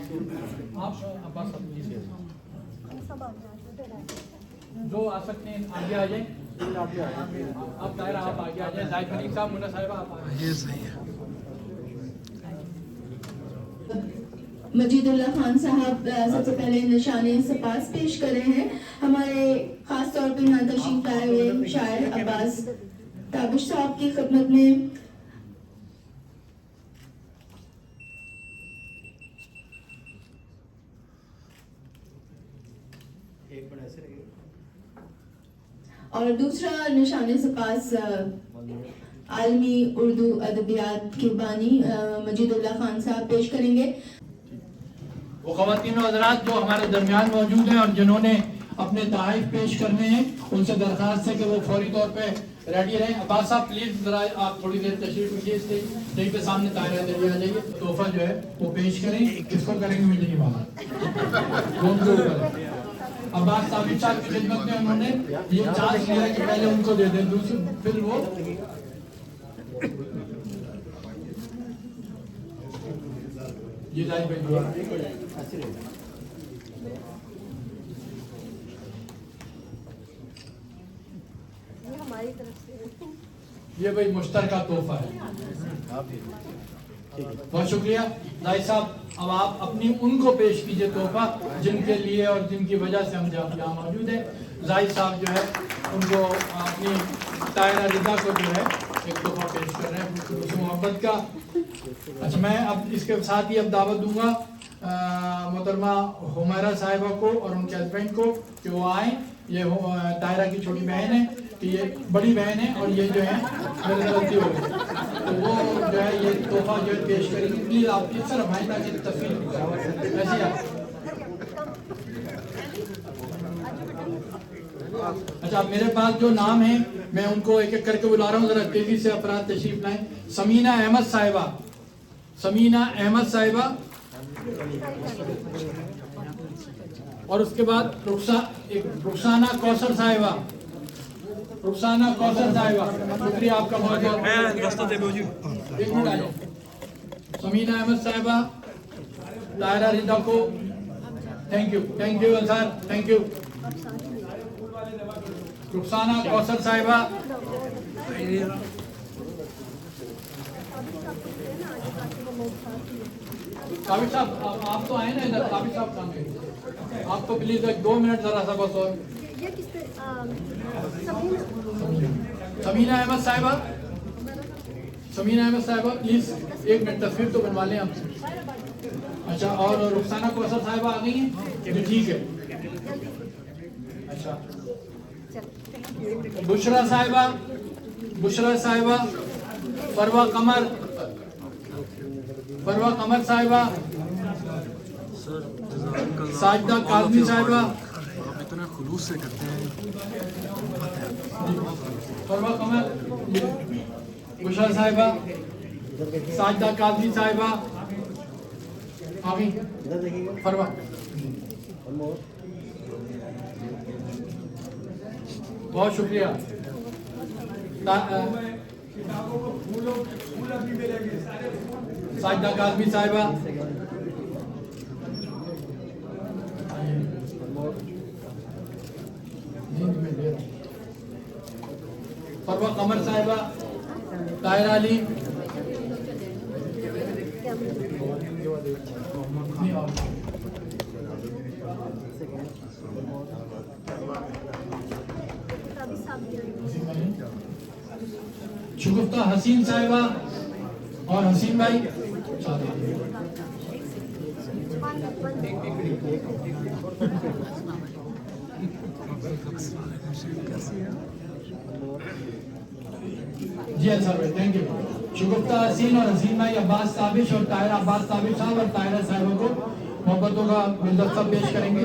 آپ عباس صاحب پلیز جو آ سکتے ہیں آگے آ جائیں. آپ طاہرہ آپ آگے آ جائیں. زاہد ملک صاحب, منہ صاحبہ آپ آگے. مجید اللہ خان صاحب سب سے پہلے نشان سپاس پیش کر رہے ہیں. ہمارے خاص طور پہ یہاں تشریف لائے ہوئے شاعر عباس تابش صاحب کی خدمت میں اور دوسرا نشان سپاس عالمی اردو ادبیات کے بانی مجید اللہ خان صاحب پیش کریں گے. وہ خواتین و حضرات جو ہمارے درمیان موجود ہیں اور جنہوں نے اپنے تحائف پیش کرنے ہیں, ان سے درخواست ہے کہ وہ فوری طور پہ ریڈی رہیں. عباس صاحب پلیز ذرا آپ تھوڑی دیر تشریف رکھیے, اسٹیج پہ سامنے طاہرہ دلی آ جائیے. تحفہ جو ہے وہ پیش کریں. کس کو کریں گے مجھے نہیں معلوم. عباس صاحب صاحب کی خدمت میں انہوں نے یہ چانس لیا کہ پہلے ان کو دے دیں, دوسرے پھر وہ یہ لائن پہ ہماری طرف سے یہ بھائی مشترکہ تحفہ ہے. بہت شکریہ زاہد صاحب. اب آپ اپنی ان کو پیش کیجئے تحفہ جن کے لیے اور جن کی وجہ سے ہم یہاں موجود ہیں. زاہد صاحب جو ہے ان کو اپنی طاہرہ رضا کو جو ہے ایک تحفہ پیش کر رہے ہیں خلوص محبت کا. اچھا, میں اب اس کے ساتھ ہی اب دعوت دوں گا محترمہ حمیرہ صاحبہ کو اور ان کے ہسبینڈ کو کہ وہ آئیں. یہ طاہرہ کی چھوٹی بہن ہے, کہ یہ بڑی بہن ہے اور یہ جو ہے میری غلطی ہو گئی, تو وہ جو ہے یہ تحفہ جو ہے پیش کریں گے. پلیز آپ اس طرف آئیں تاکہ تصویر ایسی آپ. اچھا, میرے پاس جو نام ہیں میں ان کو ایک ایک کر کے بلا رہا ہوں, ذرا تیزی سے افراد تشریف لائیں. سمینہ احمد صاحبہ, سمینہ احمد صاحبہ, اور اس کے بعد رخسانہ کوثر صاحبہ, رخسانہ کوثر صاحبہ. شکریہ آپ کا بہت بہت. سمینہ احمد صاحبہ, طاہرہ رضا کو تھینک یو انصار, تھینک یو. رخسانہ کوثر صاحبہ, قابل صاحب آپ تو آئے نا ادھر. قابل صاحب سامنے آپ تو پلیز ایک 2 منٹ ذرا سا بس. اور سمینہ احمد صاحبہ, سمینہ احمد صاحبہ پلیز 1 منٹ تصویر تو بنوا لیں آپ سے. اچھا, اور رخسانہ کوثر صاحبہ آ گئی ہیں, ٹھیک ہے. اچھا, بشرا صاحبہ, بشرا صاحبہ, فروہ قمر, فروہ قمر صاحبہ, ساجدہ کاظمی صاحبہ. آپ اتنا خلوص سے کرتے ہیں. فروہ قمر, بشرا صاحبہ, ساجدہ کاظمی صاحبہ. آگئی فروہ. بہت شکریہ. ساجدہ کاظمی صاحبہ, فروہ قمر صاحبہ, طاہرہ علی, شگفتہ حسین صاحبہ اور حسین بھائی. جی انصار بھائی, تھینک یو. شگفتہ حسین اور حسین بھائی عباس تابش اور طاہرہ عباس تابش صاحب اور طاہرہ صاحبہ کو محبتوں کا گلدستہ پیش کریں گے.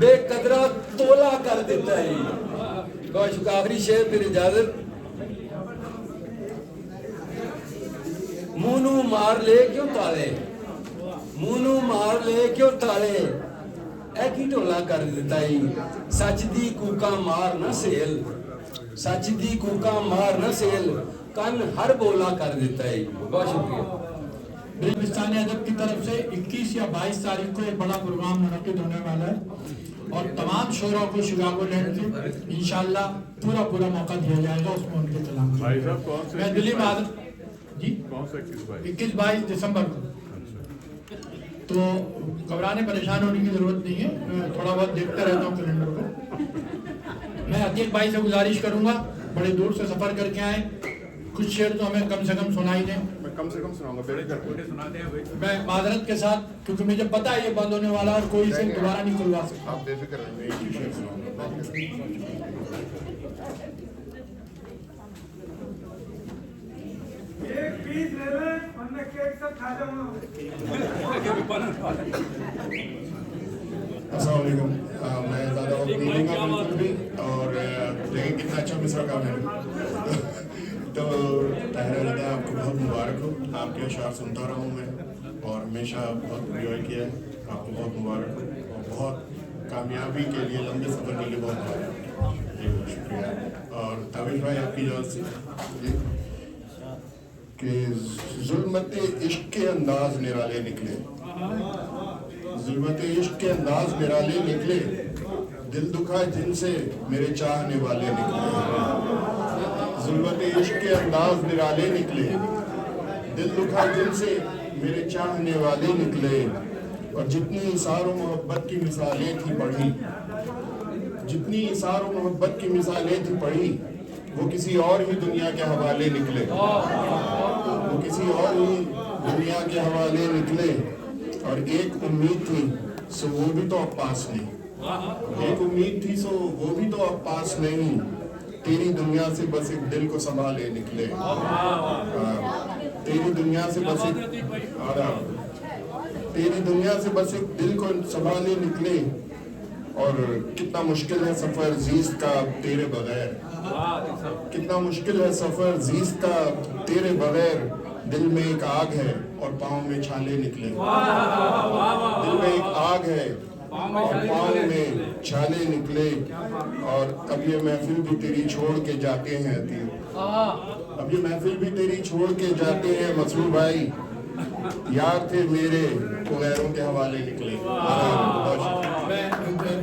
بے قدرہ تولا کر دیتا ہے. گوش کا آخری شعر پھر اجازت. مونو مار لے کیوں تالے, مونو مار لے کیوں تالے, ایک ہی ٹولا کر دیتا ہے. سچ دی کوکا مار نہ سیل, سچ دی کوکا مار نہ سیل, کن ہر بولا کر دیتا ہے. بہت شکریہ. بلوچستان ادب کی طرف سے 21 یا 22 تاریخ کو ایک بڑا پروگرام منعقد ہونے والا ہے اور تمام شعراء کو شکاگو لینڈ سے انشاءاللہ پورا موقع دیا جائے گا اس میں ان کے کلام. میں دلی میں جی 21-22 دسمبر کو, تو گھبرانے پریشان ہونے کی ضرورت نہیں ہے, میں تھوڑا بہت دیکھتا رہتا ہوں کیلنڈر کو. میں عتیق بھائی سے گزارش کروں گا بڑے دور سے سفر کر کے آئے, کچھ شعر تو ہمیں کم سے کم سنائی دیں. میں کم سے کم سناؤں گا, میں معذرت کے ساتھ, کیونکہ مجھے پتا ہے یہ بند ہونے والا اور کوئی اسے دوبارہ نہیں کھلوا سکتا. آپ بے فکر رہیں, میں ایک ہی شعر سناؤں گا. السلام علیکم. میں زیادہ وقت نہیں لوں گا بالکل بھی, اور دیکھیں کتنا اچھا مصرع کام ہے. تو طاہر رضا آپ کو بہت مبارک ہو. آپ کے اشعار سنتا رہا ہوں میں اور ہمیشہ بہت انجوائے کیا ہے. آپ کو بہت مبارک ہو اور بہت کامیابی کے لیے, لمبے سفر کے لیے بہت مبارک. شکریہ. اور تابش بھائی آپ کی اجازت سے کہ ظلمت عشق کے انداز نرالے نکلے, ظلمت عشق کے انداز نرالے نکلے, دل دکھا جن سے میرے چاہنے والے نکلے. ظلمت عشق کے انداز نرالے نکلے, دل دکھا جن سے میرے چاہنے والے نکلے. اور جتنی اثار و محبت کی مثالیں تھی پڑھی, جتنی اثار و محبت کی مثالیں تھی پڑھی, وہ کسی اور ہی دنیا کے حوالے نکلے, وہ کسی اور ہی دنیا کے حوالے نکلے. اور ایک امید تھی سو وہ بھی تو اب پاس نہیں, ایک امید تھی سو وہ بھی تو اب پاس نہیں, تیری دنیا سے بس ایک دل کو سنبھالے نکلے. تیری دنیا سے بس ایک تیری دنیا سے بس ایک دل کو سنبھالے نکلے. اور کتنا مشکل ہے سفر زیست کا تیرے بغیر, کتنا مشکل ہے سفر زیست کا تیرے بغیر. دل میں ایک آگ ہے اور پاؤں میں چھالے نکلے, دل میں ایک آگ ہے اور پاؤں میں چھالے نکلے. اور اب یہ محفل بھی تیری چھوڑ کے جاتے ہیں عتیق, اب یہ محفل بھی تیری چھوڑ کے جاتے ہیں مسرور بھائی. یار تھے میرے وہ غیروں کے حوالے نکلے. میں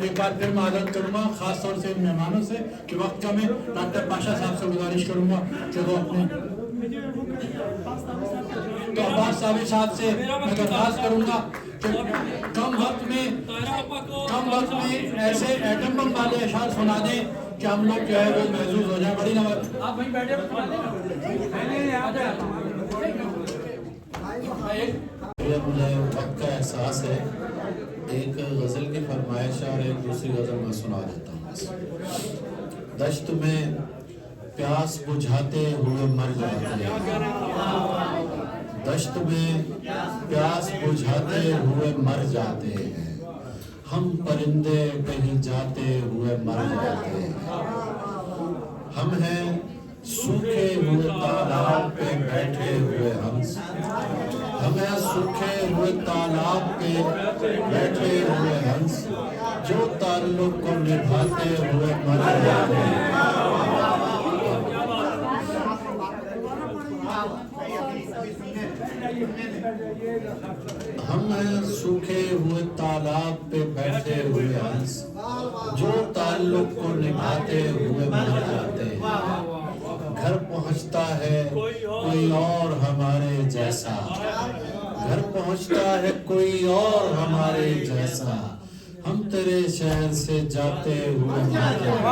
ایک بار پھر معذرت کروں گا خاص طور سے مہمانوں سے کہ وقت کا میں ڈاکٹر پاشا صاحب سے گزارش کروں گا کہ وہ اپنے تو عباس صاحب سے میں درخواست کروں گا کہ کم وقت میں ایسے ایٹم بم والے اشعار سنا دیں کہ ہم لوگ جو ہے وہ محظوظ ہو جائیں. بڑی نواز آپ وہیں بیٹھے مجھے وقت کا احساس ہے. ایک غزل کی فرمائش اور ایک دوسری غزل میں سنا دیتا ہوں. دشت میں پیاس بجھاتے ہوئے مر جاتے ہیں, دشت میں پیاس بجھاتے ہوئے مر جاتے ہیں, ہم پرندے کہیں جاتے ہوئے مر جاتے ہیں. ہم ہیں سوکھے ہوئے تالاب پہ بیٹھے ہوئے ہنس, ہمیں سوکھے ہوئے تالاب پہ بیٹھے ہوئے ہنس, جو تعلق کو نبھاتے ہوئے مر جاتے ہیں. ہم ہیں سوکھے ہوئے تالاب پہ بیٹھے ہوئے ہنس, جو تعلق کو نبھاتے ہوئے مر جاتے ہیں. گھر پہنچتا ہے کوئی اور ہمارے جیسا, گھر پہنچتا ہے کوئی اور ہمارے جیسا, ہم تیرے شہر سے جاتے ہوئے مر جاتے ہیں.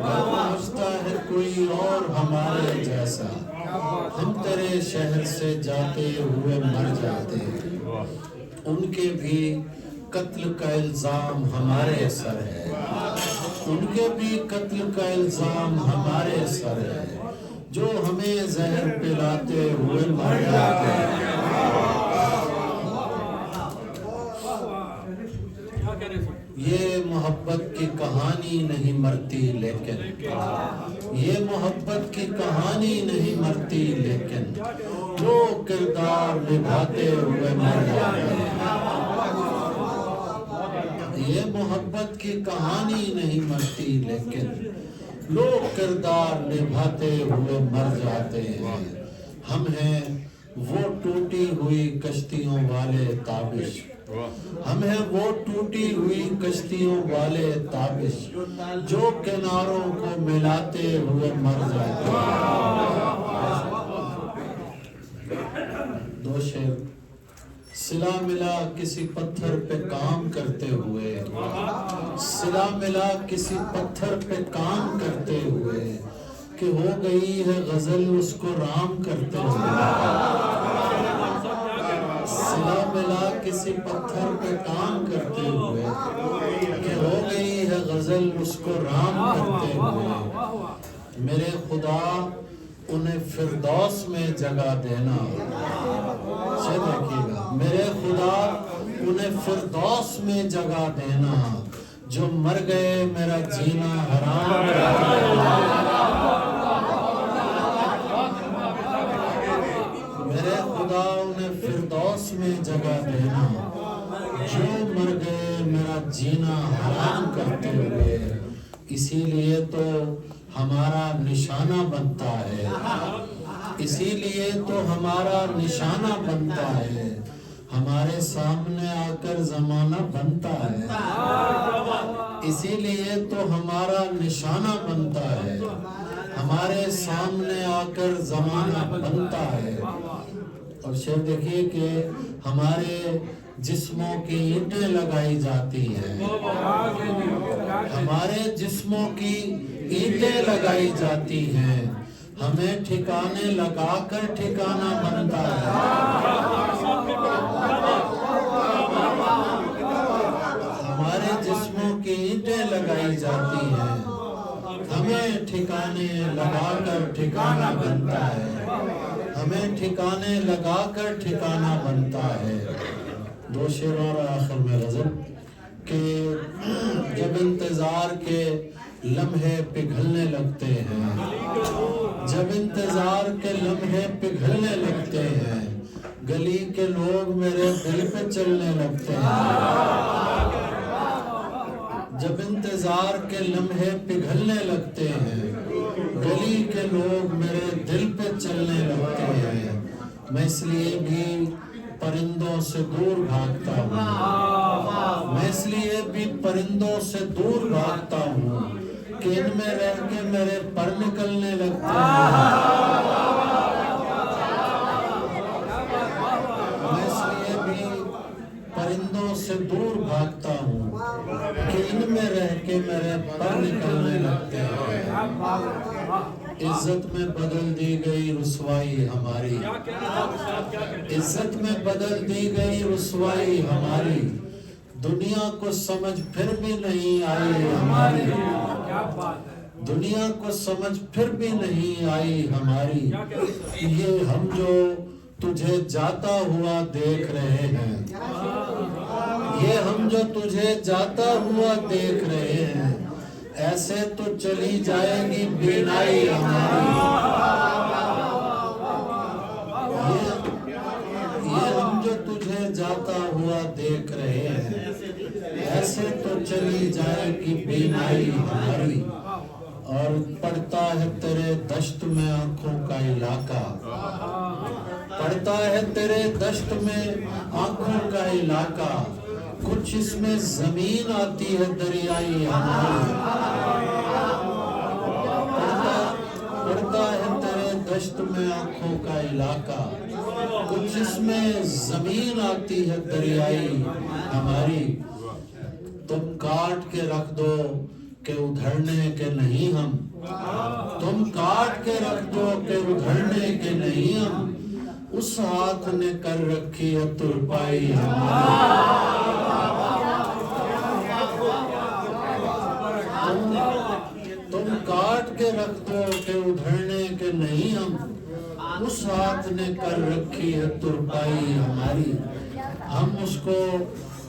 گھر پہنچتا ہے کوئی اور ہمارے جیسا, ہم تیرے شہر سے جاتے ہوئے مر جاتے ہیں. ان کے بھی قتل کا الزام ہمارے سر ہے, ان کے بھی قتل کا الزام ہمارے سر ہے, جو ہمیں زہر پلاتے ہوئے مر جاتے ہیں. یہ محبت کی کہانی نہیں مرتی لیکن یہ محبت کی کہانی نہیں مرتی لیکن جو کردار نبھاتے ہوئے مر جاتے ہیں یہ محبت کی کہانی نہیں مرتی لیکن لوگ کردار نبھاتے ہوئے مر جاتے ہیں ہم ہیں وہ ٹوٹی ہوئی کشتیوں والے تابش ہم ہیں وہ ٹوٹی ہوئی کشتیوں والے تابش جو کناروں کو ملاتے ہوئے مر جاتے ہیں دو شعر صلہ ملا کسی پتھر پہ کام کرتے ہوئے صلہ ملا کسی پتھر پہ کام کرتے ہوئے کہ ہو گئی ہے غزل اس کو رام کرتے ہوئے صلہ ملا کسی پتھر پہ کام کرتے ہوئے کہ ہو گئی ہے غزل اس کو رام کرتے ہوئے میرے خدا انہیں فردوس میں جگہ دینا دیکھیے گا میرے خدا انہیں فردوس میں جگہ دینا جو مر گئے میرا جینا حرام میرے خدا انہیں فردوس میں جگہ دینا جو مر گئے میرا جینا حرام کرتے ہوئے اسی لیے تو ہمارا نشانہ بنتا ہے اسی لیے تو ہمارا نشانہ بنتا ہے ہمارے سامنے آ کر زمانہ بنتا ہے اسی لیے تو ہمارا نشانہ بنتا ہے ہمارے سامنے آ کر زمانہ بنتا ہے اور شعر دیکھیے کہ ہمارے جسموں کی اینٹیں لگائی جاتی ہیں ہمارے جسموں کی اینٹیں لگائی جاتی ہیں ہمیں ٹھکانے لگا کر ٹھکانہ بنتا ہے ہمارے جسموں کی اینٹیں لگائی جاتی ہیں ہمیں ٹھکانے لگا کر ٹھکانہ بنتا ہے ہمیں ٹھکانے لگا کر ٹھکانہ بنتا ہے دو شعر اور آخر میں غزل کہ جب انتظار کے لمحے پگھلنے لگتے ہیں جب انتظار کے لمحے پگھلنے لگتے ہیں گلی کے لوگ میرے دل پہ چلنے لگتے ہیں جب انتظار کے لمحے پگھلنے لگتے ہیں گلی کے لوگ میرے دل پہ چلنے لگتے ہیں میں اس لیے بھی پرندوں سے دور بھاگتا ہوں میں اس لیے بھی پرندوں سے دور بھاگتا ہوں کہ ان میں رہ کے میرے پر نکلنے لگتے ہیں میں اس لیے بھی پرندوں سے دور بھاگتا ہوں کہ ان میں رہ کے میرے پر نکلنے لگتے ہیں عزت میں بدل دی گئی رسوائی ہماری عزت میں بدل دی گئی رسوائی ہماری دنیا کو سمجھ پھر بھی نہیں آئی ہماری دنیا کو سمجھ پھر بھی نہیں آئی ہماری یہ ہم جو تجھے جاتا ہوا دیکھ رہے ہیں یہ ہم جو تجھے جاتا ہوا دیکھ رہے ہیں ایسے تو چلی جائے گی بینائی ہماری یہ ہم جو تجھے جاتا ہوا دیکھ رہے ہیں ایسے تو چلی جائے گی بینائی ہماری اور پڑتا ہے تیرے دشت میں آنکھوں کا علاقہ پڑتا ہے تیرے دشت میں آنکھوں کا علاقہ کچھ اس میں زمین آتی ہے دریائی ہماری پڑتا ہے تیرے دشت میں آنکھوں کا علاقہ کچھ اس میں زمین آتی ہے دریائی ہماری تم کاٹ کے رکھ دو کہ ادھرنے کے نہیں ہم تم کاٹ کے رکھ دو کہ ادھرنے کے نہیں ہم اس ہاتھ نے کر رکھی ہے ترپائی ہماری تم کاٹ کے رکھ دو کہ ادھرنے کے نہیں ہم اس ہاتھ نے کر رکھی ہے ترپائی ہماری ہم اس کو